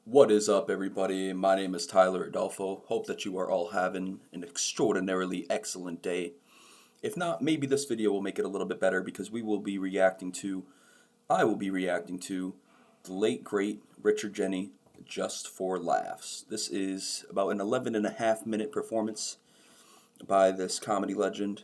What is up, everybody? My name is Tyler Adolfo. Hope that you are all having an extraordinarily excellent day. If not, maybe this video will make it a little bit better because I will be reacting to the late, great Richard Jeni, Just for Laughs. This is about an 11.5-minute performance by this comedy legend.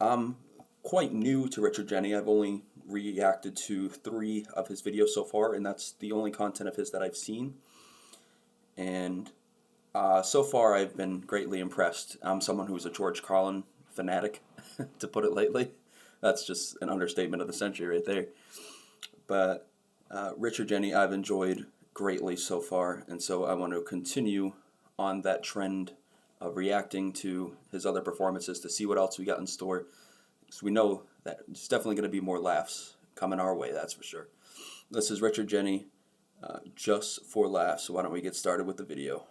I'm quite new to Richard Jeni. I've only reacted to 3 of his videos so far, and that's the only content of his that I've seen. And so far I've been greatly impressed. I'm someone who's a George Carlin fanatic, to put it lightly. That's just an understatement of the century right there. But Richard Jeni I've enjoyed greatly so far, and so I want to continue on that trend of reacting to his other performances to see what else we got in store. So we know that there's definitely going to be more laughs coming our way, that's for sure. This is Richard Jeni, Just for Laughs. So why don't we get started with the video?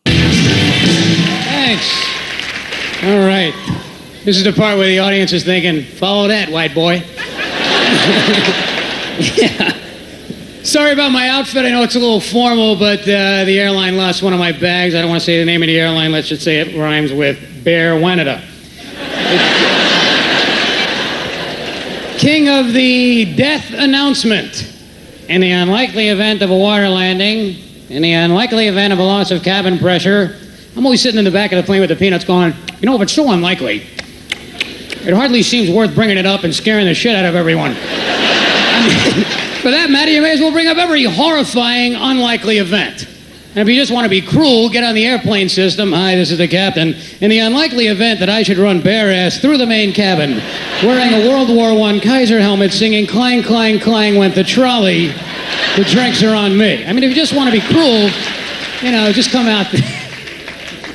Thanks. All right. This is the part where the audience is thinking, follow that, white boy. Yeah. Sorry about my outfit. I know it's a little formal, but the airline lost one of my bags. I don't want to say the name of the airline. Let's just say it rhymes with Bear Wenada. King of the death announcement. In the unlikely event of a water landing, in the unlikely event of a loss of cabin pressure, I'm always sitting in the back of the plane with the peanuts going, you know, if it's so unlikely, it hardly seems worth bringing it up and scaring the shit out of everyone. I mean, for that matter, you may as well bring up every horrifying, unlikely event. And if you just want to be cruel, get on the airplane system. Hi, this is the captain. In the unlikely event that I should run bare ass through the main cabin, wearing a World War I Kaiser helmet, singing clang, clang, clang went the trolley, the drinks are on me. I mean, if you just want to be cruel, you know, just come out there.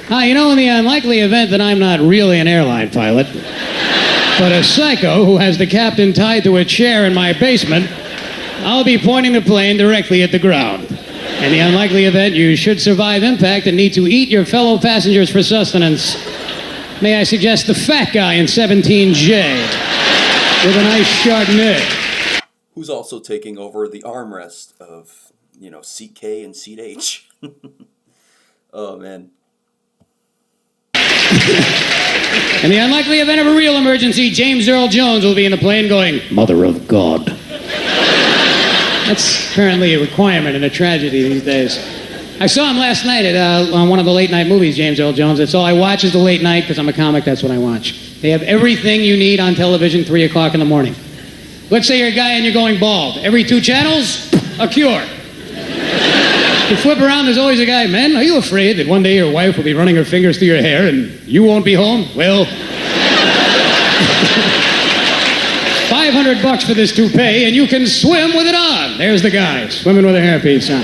Hi, you know, in the unlikely event that I'm not really an airline pilot, but a psycho who has the captain tied to a chair in my basement, I'll be pointing the plane directly at the ground. In the unlikely event you should survive impact and need to eat your fellow passengers for sustenance, may I suggest the fat guy in 17J with a nice Chardonnay. Who's also taking over the armrest of, you know, Seat K and Seat H. Oh, man. In the unlikely event of a real emergency, James Earl Jones will be in the plane going, Mother of God. That's apparently a requirement in a tragedy these days. I saw him last night on one of the late night movies, James Earl Jones. That's all I watch is the late night because I'm a comic, that's what I watch. They have everything you need on television 3 o'clock in the morning. Let's say you're a guy and you're going bald. Every 2 channels, a cure. You flip around, there's always a guy, man, are you afraid that one day your wife will be running her fingers through your hair and you won't be home? Well, $500 for this toupee and you can swim with it on. There's the guy, swimming with a hairpiece on.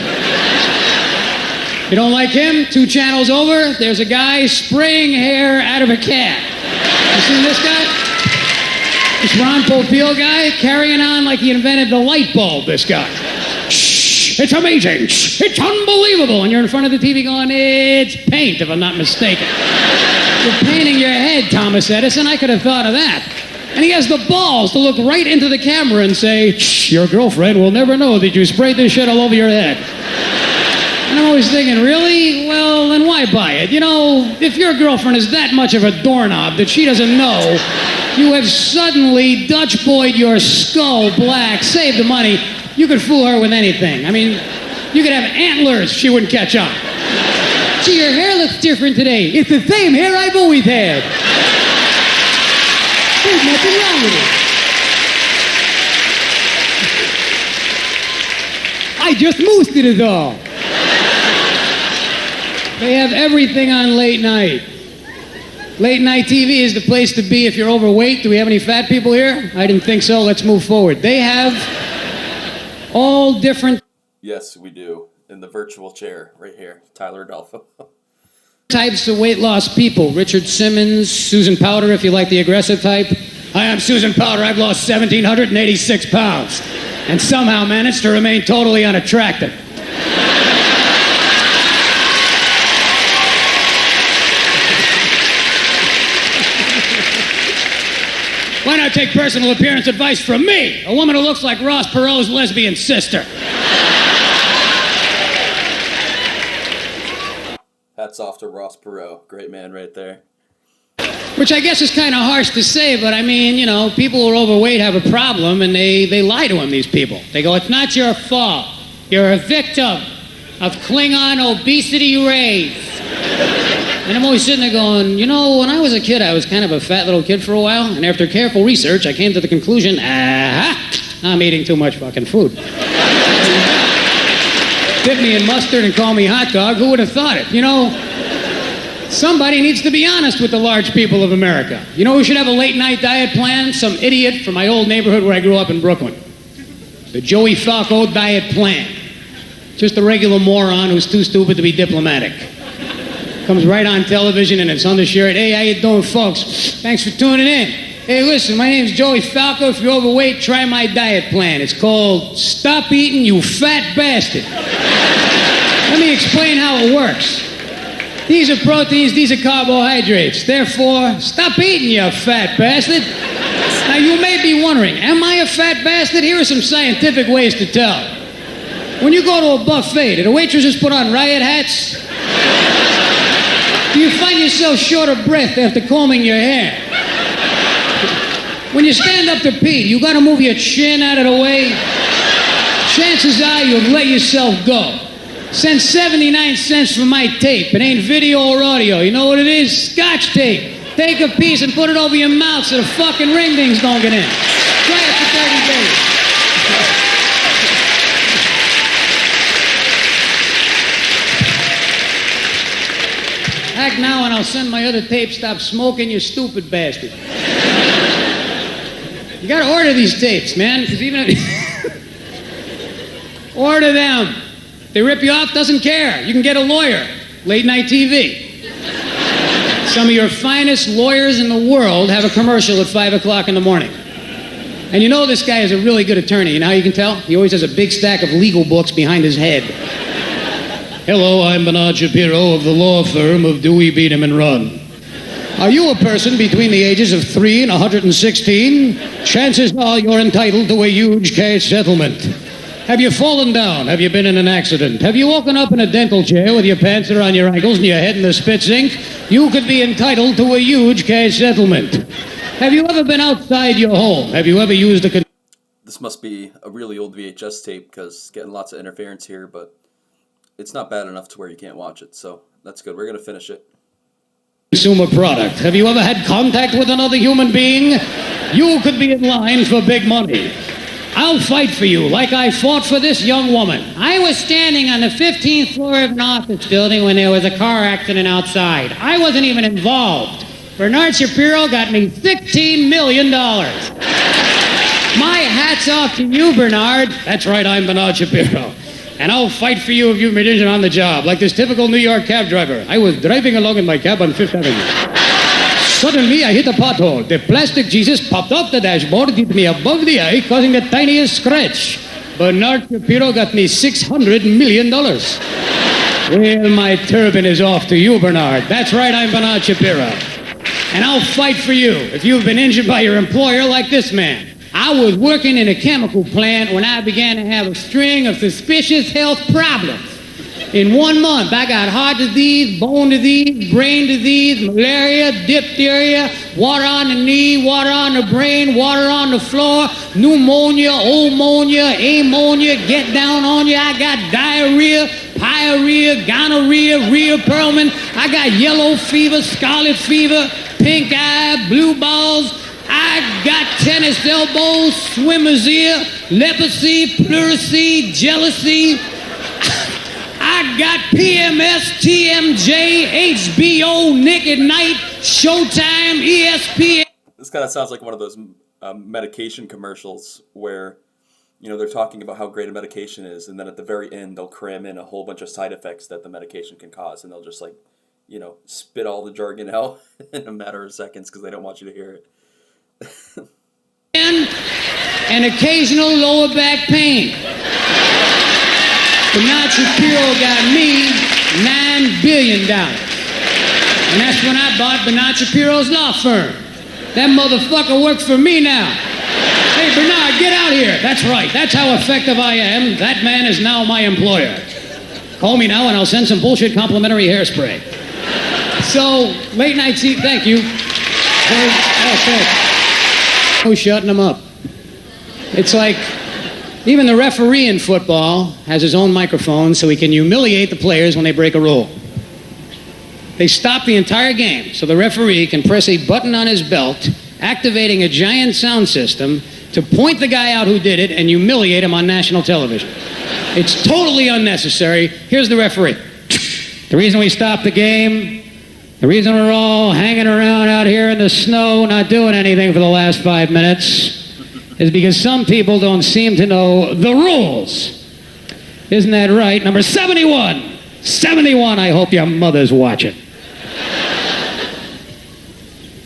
You don't like him? 2 channels over, there's a guy spraying hair out of a cat. You seen this guy? This Ron Popeil guy carrying on like he invented the light bulb, this guy. It's amazing. It's unbelievable. And you're in front of the TV going, it's paint, if I'm not mistaken. You're painting your head, Thomas Edison. I could have thought of that. And he has the balls to look right into the camera and say, your girlfriend will never know that you sprayed this shit all over your head. And I'm always thinking, really? Well, then why buy it? You know, if your girlfriend is that much of a doorknob that she doesn't know, you have suddenly Dutch boyed your skull black, saved the money. You could fool her with anything. I mean, you could have antlers, she wouldn't catch on. Gee, your hair looks different today. It's the same hair I've always had. There's nothing wrong with it. I just moosed it is all. They have everything on late night. Late night TV is the place to be if you're overweight. Do we have any fat people here? I didn't think so. Let's move forward. They have all different... Yes, we do. In the virtual chair right here. Tyler Adolfo. types of weight loss people. Richard Simmons, Susan Powder, if you like the aggressive type. Hi, I'm Susan Powder. I've lost 1,786 pounds and somehow managed to remain totally unattractive. Why not take personal appearance advice from me, a woman who looks like Ross Perot's lesbian sister. Hats off to Ross Perot. Great man right there. Which I guess is kind of harsh to say, but I mean, you know, people who are overweight have a problem, and they lie to him, these people. They go, it's not your fault. You're a victim of Klingon obesity rage. And I'm always sitting there going, you know, when I was a kid, I was kind of a fat little kid for a while, and after careful research, I came to the conclusion, I'm eating too much fucking food. Dip me in mustard and call me hot dog, who would have thought it? You know, somebody needs to be honest with the large people of America. You know who should have a late night diet plan? Some idiot from my old neighborhood where I grew up in Brooklyn. The Joey Falco diet plan. Just a regular moron who's too stupid to be diplomatic. Comes right on television and it's undershirt. Hey, how you doing, folks? Thanks for tuning in. Hey, listen, my name's Joey Falco. If you're overweight, try my diet plan. It's called Stop Eating, You Fat Bastard. Let me explain how it works. These are proteins, these are carbohydrates. Therefore, stop eating, you fat bastard. Now, you may be wondering, am I a fat bastard? Here are some scientific ways to tell. When you go to a buffet, do the waitresses put on riot hats? Do you find yourself short of breath after combing your hair? When you stand up to pee, you gotta move your chin out of the way. Chances are you'll let yourself go. Send 79 cents for my tape. It ain't video or audio. You know what it is? Scotch tape. Take a piece and put it over your mouth so the fucking ring dings don't get in. Try it for 30 days. Act now and I'll send my other tape. Stop smoking, you stupid bastard. You gotta order these tapes, man, because even if... Order them. They rip you off, doesn't care. You can get a lawyer. Late night TV. Some of your finest lawyers in the world have a commercial at 5 o'clock in the morning. And you know this guy is a really good attorney. You know how you can tell? He always has a big stack of legal books behind his head. Hello, I'm Bernard Shapiro of the law firm of Dewey, Beat 'em and Run. Are you a person between the ages of 3 and 116? Chances are you're entitled to a huge cash settlement. Have you fallen down? Have you been in an accident? Have you woken up in a dental chair with your pants around your ankles and your head in the spit sink? You could be entitled to a huge cash settlement. Have you ever been outside your home? Have you ever used a... This must be a really old VHS tape because it's getting lots of interference here, but it's not bad enough to where you can't watch it, so that's good. We're going to finish it. Consumer product. Have you ever had contact with another human being? You could be in line for big money. I'll fight for you like I fought for this young woman. I was standing on the 15th floor of an office building when there was a car accident outside. I wasn't even involved. Bernard Shapiro got me $16 million. My hat's off to you, Bernard. That's right, I'm Bernard Shapiro. And I'll fight for you if you've been injured on the job, like this typical New York cab driver. I was driving along in my cab on Fifth Avenue. Suddenly, I hit a pothole. The plastic Jesus popped off the dashboard, hit me above the eye, causing the tiniest scratch. Bernard Shapiro got me $600 million. Well, my turban is off to you, Bernard. That's right, I'm Bernard Shapiro. And I'll fight for you if you've been injured by your employer like this man. I was working in a chemical plant when I began to have a string of suspicious health problems. In 1 month, I got heart disease, bone disease, brain disease, malaria, diphtheria, water on the knee, water on the brain, water on the floor, pneumonia, omonia, ammonia, get down on you. I got diarrhea, pyorrhea, gonorrhea, Rhea Perlman. I got yellow fever, scarlet fever, pink eye, blue balls. I got tennis elbows, swimmer's ear, leprosy, pleurisy, jealousy. I got PMS, TMJ, HBO, Nick at Night, Showtime ESP. This kind of sounds like one of those medication commercials where, you know, they're talking about how great a medication is, and then at the very end they'll cram in a whole bunch of side effects that the medication can cause, and they'll just, like, you know, spit all the jargon out in a matter of seconds because they don't want you to hear it. And occasional lower back pain. Bernard Shapiro got me $9 billion. And that's when I bought Bernard Shapiro's law firm. That motherfucker works for me now. Hey, Bernard, get out here. That's right. That's how effective I am. That man is now my employer. Call me now and I'll send some bullshit complimentary hairspray. So, late night seat, thank you. Okay. Who's shutting them up? It's like, even the referee in football has his own microphone so he can humiliate the players when they break a rule. They stop the entire game so the referee can press a button on his belt, activating a giant sound system to point the guy out who did it and humiliate him on national television. It's totally unnecessary. Here's the referee. The reason we stopped the game, the reason we're all hanging around out here in the snow not doing anything for the last 5 minutes is because some people don't seem to know the rules. Isn't that right? Number 71. 71, I hope your mother's watching.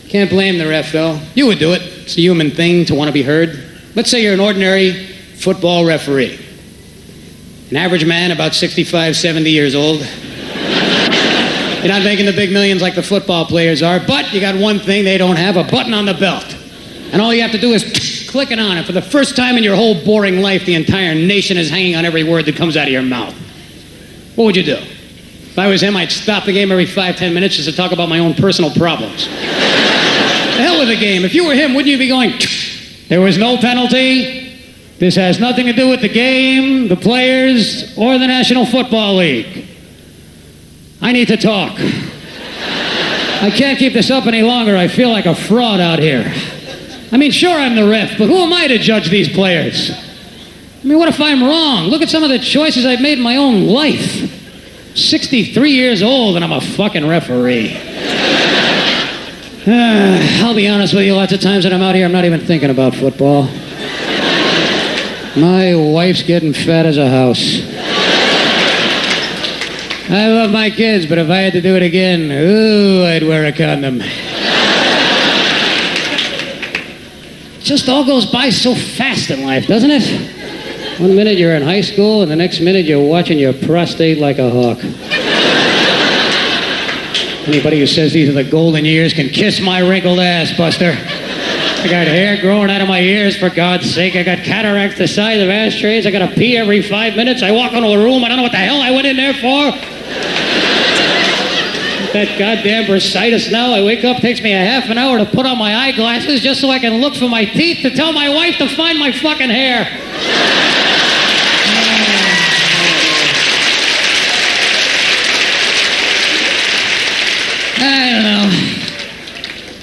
Can't blame the ref, though. You would do it. It's a human thing to want to be heard. Let's say you're an ordinary football referee. An average man, about 65, 70 years old. You're not making the big millions like the football players are, but you got one thing they don't have, a button on the belt. And all you have to do is click it on it. For the first time in your whole boring life, the entire nation is hanging on every word that comes out of your mouth. What would you do? If I was him, I'd stop the game every 5-10 minutes just to talk about my own personal problems. The hell with the game. If you were him, wouldn't you be going, there was no penalty? This has nothing to do with the game, the players, or the National Football League. I need to talk. I can't keep this up any longer. I feel like a fraud out here. I mean, sure, I'm the ref, but who am I to judge these players? I mean, what if I'm wrong? Look at some of the choices I've made in my own life. 63 years old and I'm a fucking referee. I'll be honest with you, lots of times that I'm out here, I'm not even thinking about football. My wife's getting fat as a house. I love my kids, but if I had to do it again, ooh, I'd wear a condom. It just all goes by so fast in life, doesn't it? One minute you're in high school, and the next minute you're watching your prostate like a hawk. Anybody who says these are the golden years can kiss my wrinkled ass, Buster. I got hair growing out of my ears, for God's sake. I got cataracts the size of ashtrays. I got to pee every 5 minutes. I walk into a room, I don't know what the hell I went in there for. That goddamn bursitis now. I wake up, takes me a half an hour to put on my eyeglasses just so I can look for my teeth to tell my wife to find my fucking hair. I don't know.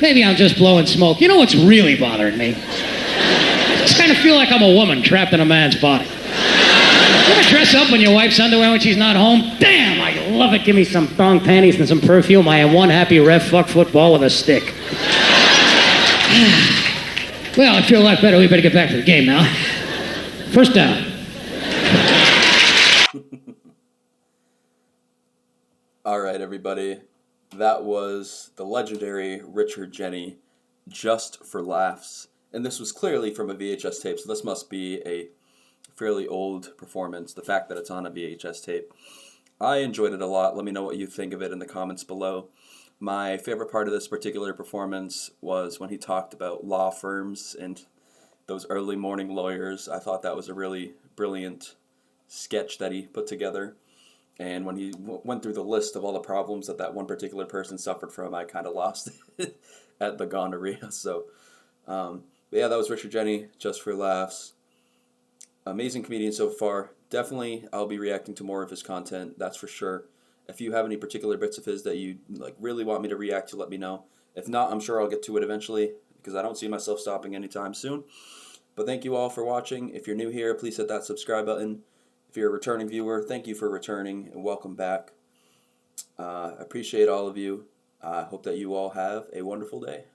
Maybe I'm just blowing smoke. You know what's really bothering me? I just kind of feel like I'm a woman trapped in a man's body. You ever dress up in your wife's underwear when she's not home? Damn, I love it. Give me some thong panties and some perfume. I am one happy ref. Fuck football with a stick. Well, I feel a lot better. We better get back to the game now. First down. All right, everybody. That was the legendary Richard Jeni, Just for Laughs. And this was clearly from a VHS tape, so this must be a fairly old performance, the fact that it's on a VHS tape. I enjoyed it a lot. Let me know what you think of it in the comments below. My favorite part of this particular performance was when he talked about law firms and those early morning lawyers. I thought that was a really brilliant sketch that he put together. And when he went through the list of all the problems that that one particular person suffered from, I kind of lost it at the gonorrhea. So, yeah, that was Richard Jeni, Just for Laughs. Amazing comedian so far. Definitely, I'll be reacting to more of his content, that's for sure. If you have any particular bits of his that you really want me to react to, let me know. If not, I'm sure I'll get to it eventually, because I don't see myself stopping anytime soon. But thank you all for watching. If you're new here, please hit that subscribe button. If you're a returning viewer, thank you for returning and welcome back. I appreciate all of you. I hope that you all have a wonderful day.